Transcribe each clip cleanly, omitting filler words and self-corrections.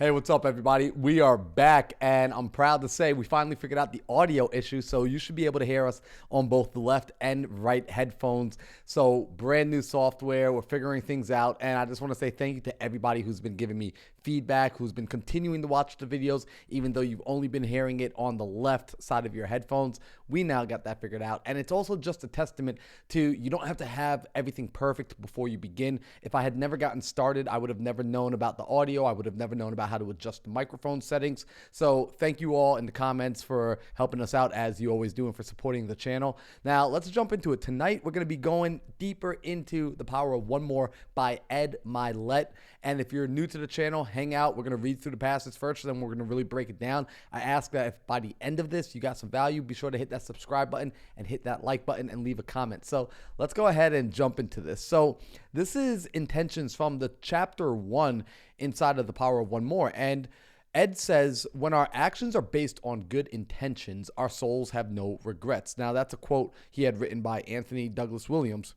Hey, what's up, everybody? We are back, and I'm proud to say we finally figured out the audio issue, so you should be able to hear us on both the left and right headphones. So, brand new software, we're figuring things out, and I just want to say thank you to everybody who's been giving me feedback, who's been continuing to watch the videos, even though you've only been hearing it on the left side of your headphones. We now got that figured out, and it's also just a testament to you don't have to have everything perfect before you begin. If I had never gotten started, I would have never known about the audio. I would have never known about how to adjust the microphone settings. So thank you all in the comments for helping us out, as you always do, and for supporting the channel. Now let's jump into it. Tonight we're going to be going deeper into The Power of One More by Ed Mylett. And if you're new to the channel, hang out. We're going to read through the passage first, then we're going to really break it down. I ask that if by the end of this you got some value, be sure to hit that subscribe button and hit that like button and leave a comment. So let's go ahead and jump into this. So this is intentions from the chapter 1 inside of The Power of One More. And Ed says, when our actions are based on good intentions, our souls have no regrets. Now, that's a quote he had written by Anthony Douglas Williams.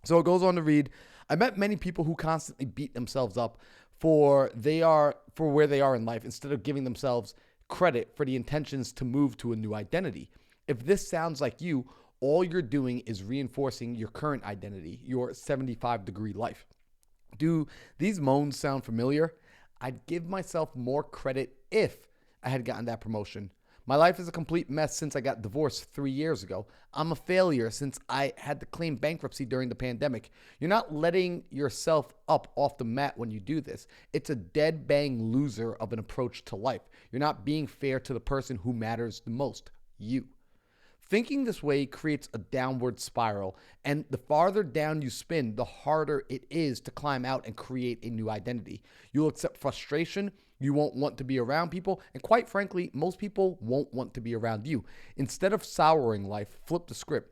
So it goes on to read, I met many people who constantly beat themselves up for where they are in life instead of giving themselves credit for the intentions to move to a new identity. If this sounds like you, all you're doing is reinforcing your current identity, your 75-degree life. Do these moans sound familiar? I'd give myself more credit if I had gotten that promotion. My life is a complete mess since I got divorced 3 years ago. I'm a failure since I had to claim bankruptcy during the pandemic. You're not letting yourself up off the mat when you do this. It's a dead bang loser of an approach to life. You're not being fair to the person who matters the most, you. Thinking this way creates a downward spiral, and the farther down you spin, the harder it is to climb out and create a new identity. You'll accept frustration, you won't want to be around people, and quite frankly, most people won't want to be around you. Instead of souring life, flip the script.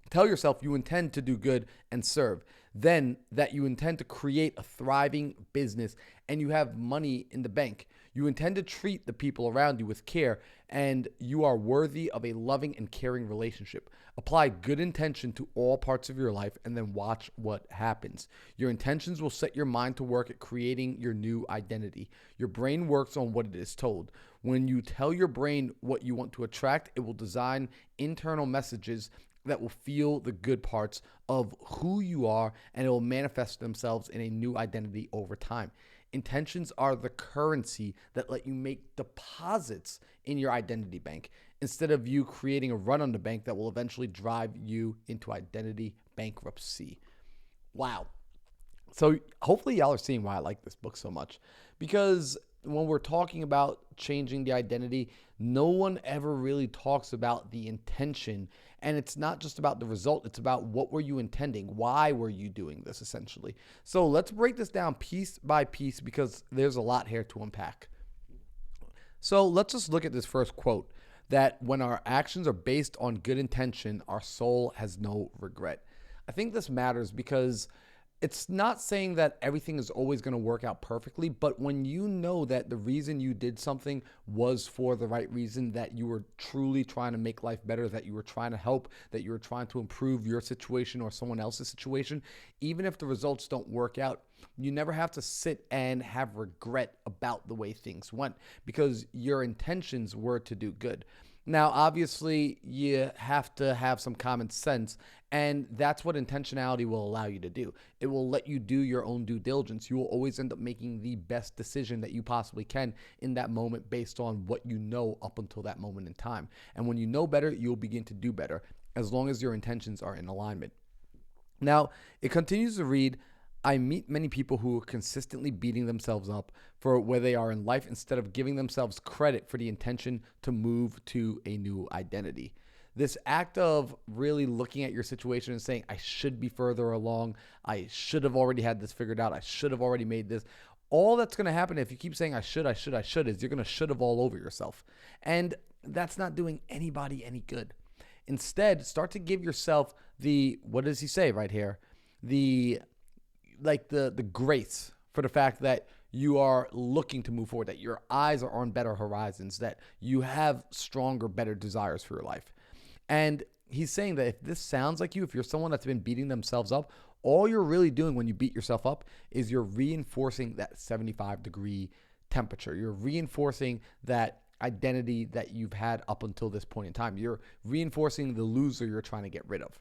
Tell yourself you intend to do good and serve. Then that you intend to create a thriving business and you have money in the bank. You intend to treat the people around you with care and you are worthy of a loving and caring relationship. Apply good intention to all parts of your life and then watch what happens. Your intentions will set your mind to work at creating your new identity. Your brain works on what it is told. When you tell your brain what you want to attract, it will design internal messages that will feel the good parts of who you are, and it will manifest themselves in a new identity over time. Intentions are the currency that let you make deposits in your identity bank instead of you creating a run on the bank that will eventually drive you into identity bankruptcy. Wow. So hopefully y'all are seeing why I like this book so much, because when we're talking about changing the identity, no one ever really talks about the intention. And it's not just about the result. It's about what were you intending? Why were you doing this, essentially? So let's break this down piece by piece because there's a lot here to unpack. So let's just look at this first quote, that when our actions are based on good intention, our soul has no regret. I think this matters because it's not saying that everything is always going to work out perfectly, but when you know that the reason you did something was for the right reason, that you were truly trying to make life better, that you were trying to help, that you were trying to improve your situation or someone else's situation, even if the results don't work out, you never have to sit and have regret about the way things went because your intentions were to do good. Now, obviously, you have to have some common sense, and that's what intentionality will allow you to do. It will let you do your own due diligence. You will always end up making the best decision that you possibly can in that moment based on what you know up until that moment in time. And when you know better, you'll begin to do better as long as your intentions are in alignment. Now, it continues to read, I meet many people who are consistently beating themselves up for where they are in life instead of giving themselves credit for the intention to move to a new identity. This act of really looking at your situation and saying, I should be further along, I should have already had this figured out, I should have already made this. All that's going to happen if you keep saying, I should, is you're going to should have all over yourself. And that's not doing anybody any good. Instead, start to give yourself what does he say right here? The grace for the fact that you are looking to move forward, that your eyes are on better horizons, that you have stronger, better desires for your life. And he's saying that if this sounds like you, if you're someone that's been beating themselves up, all you're really doing when you beat yourself up is you're reinforcing that 75-degree temperature. You're reinforcing that identity that you've had up until this point in time. You're reinforcing the loser you're trying to get rid of.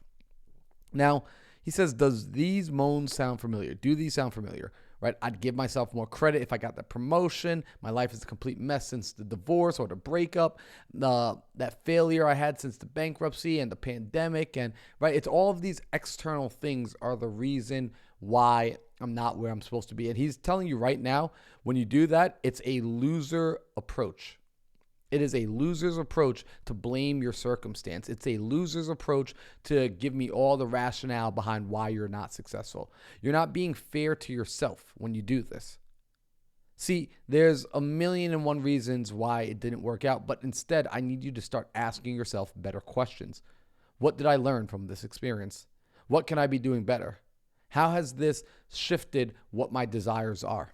Now, he says, does these moans sound familiar? Do these sound familiar? Right? I'd give myself more credit if I got that promotion. My life is a complete mess since the divorce or the breakup. That failure I had since the bankruptcy and the pandemic. And right, it's all of these external things are the reason why I'm not where I'm supposed to be. And he's telling you right now, when you do that, it's a loser approach. It is a loser's approach to blame your circumstance. It's a loser's approach to give me all the rationale behind why you're not successful. You're not being fair to yourself when you do this. See, there's a million and one reasons why it didn't work out, but instead, I need you to start asking yourself better questions. What did I learn from this experience? What can I be doing better? How has this shifted what my desires are?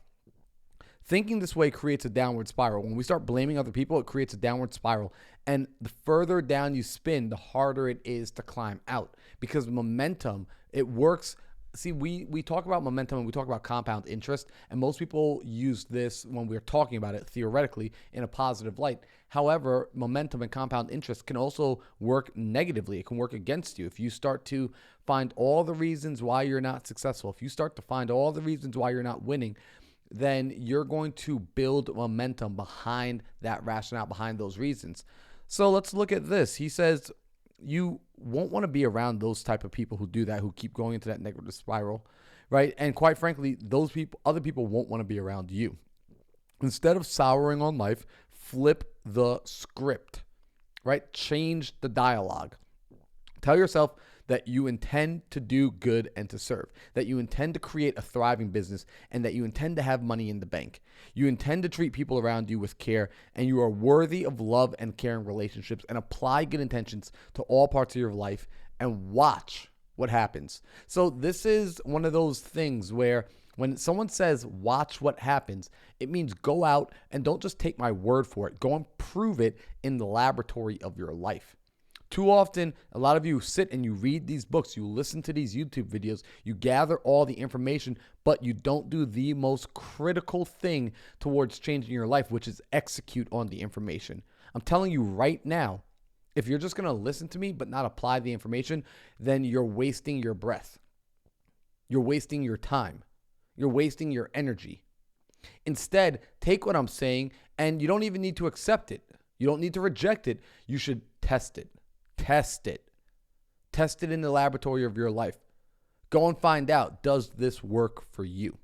Thinking this way creates a downward spiral. When we start blaming other people, it creates a downward spiral. And the further down you spin, the harder it is to climb out. Because momentum, it works. See, we talk about momentum and we talk about compound interest. And most people use this when we're talking about it theoretically in a positive light. However, momentum and compound interest can also work negatively. It can work against you. If you start to find all the reasons why you're not successful, if you start to find all the reasons why you're not winning, then you're going to build momentum behind that rationale, behind those reasons. So let's look at this. He says you won't want to be around those type of people who do that, who keep going into that negative spiral, right? And quite frankly, those people, other people won't want to be around you. Instead of souring on life, flip the script, right? Change the dialogue. Tell yourself that you intend to do good and to serve, that you intend to create a thriving business, and that you intend to have money in the bank. You intend to treat people around you with care, and you are worthy of love and caring relationships, and apply good intentions to all parts of your life and watch what happens. So this is one of those things where when someone says, watch what happens, it means go out and don't just take my word for it. Go and prove it in the laboratory of your life. Too often, a lot of you sit and you read these books, you listen to these YouTube videos, you gather all the information, but you don't do the most critical thing towards changing your life, which is execute on the information. I'm telling you right now, if you're just going to listen to me but not apply the information, then you're wasting your breath. You're wasting your time. You're wasting your energy. Instead, take what I'm saying, and you don't even need to accept it. You don't need to reject it. You should test it. Test it. Test it in the laboratory of your life. Go and find out, does this work for you?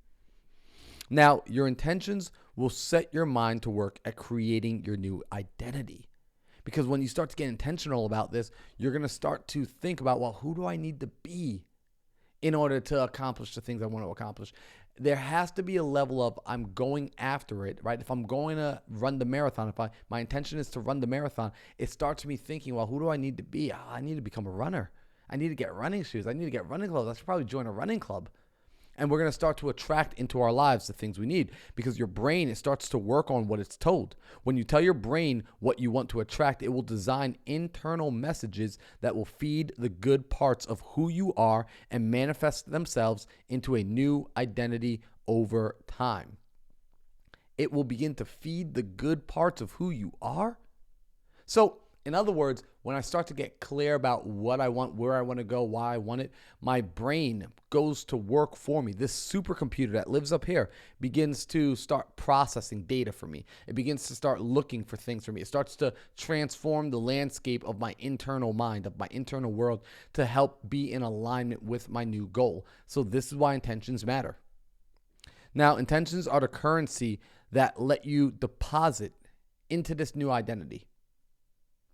Now, your intentions will set your mind to work at creating your new identity. Because when you start to get intentional about this, you're going to start to think about, well, who do I need to be in order to accomplish the things I want to accomplish? There has to be a level of I'm going after it, right? If I'm going to run the marathon, if my intention is to run the marathon, it starts me thinking, well, who do I need to be? I need to become a runner. I need to get running shoes. I need to get running clothes. I should probably join a running club. And we're going to start to attract into our lives the things we need because your brain, it starts to work on what it's told. When you tell your brain what you want to attract, it will design internal messages that will feed the good parts of who you are and manifest themselves into a new identity over time. It will begin to feed the good parts of who you are. So, in other words, when I start to get clear about what I want, where I want to go, why I want it, my brain goes to work for me. This supercomputer that lives up here begins to start processing data for me. It begins to start looking for things for me. It starts to transform the landscape of my internal mind, of my internal world, to help be in alignment with my new goal. So this is why intentions matter. Now, intentions are the currency that let you deposit into this new identity.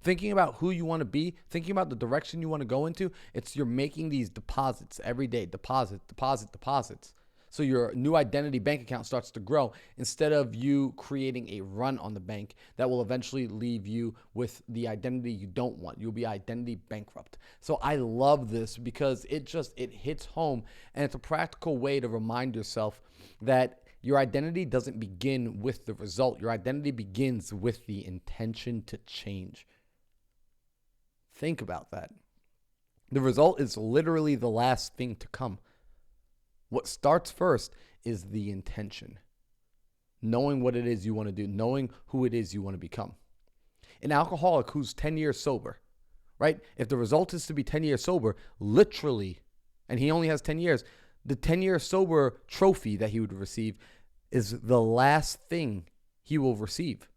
Thinking about who you want to be, thinking about the direction you want to go into, you're making these deposits every day, deposits. So your new identity bank account starts to grow instead of you creating a run on the bank that will eventually leave you with the identity you don't want. You'll be identity bankrupt. So I love this because it hits home, and it's a practical way to remind yourself that your identity doesn't begin with the result. Your identity begins with the intention to change. Think about that. The result is literally the last thing to come. What starts first is the intention. knowing what it is you want to do, knowing who it is you want to become. An alcoholic who's 10 years sober, right? If the result is to be 10 years sober, literally, and he only has 10 years, the 10-year sober trophy that he would receive is the last thing he will receive.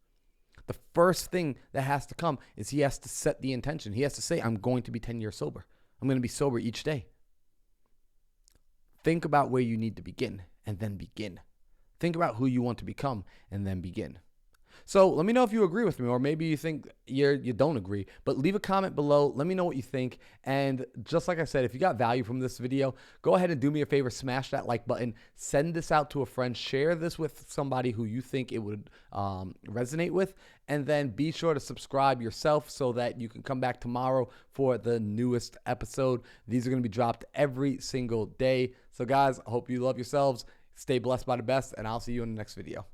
The first thing that has to come is he has to set the intention. He has to say, I'm going to be 10 years sober. I'm going to be sober each day. Think about where you need to begin and then begin. Think about who you want to become and then begin. So let me know if you agree with me, or maybe you think you don't agree, but leave a comment below. Let me know what you think. And just like I said, if you got value from this video, go ahead and do me a favor, smash that like button, send this out to a friend, share this with somebody who you think it would resonate with, and then be sure to subscribe yourself so that you can come back tomorrow for the newest episode. These are going to be dropped every single day. So guys, I hope you love yourselves, stay blessed by the best, and I'll see you in the next video.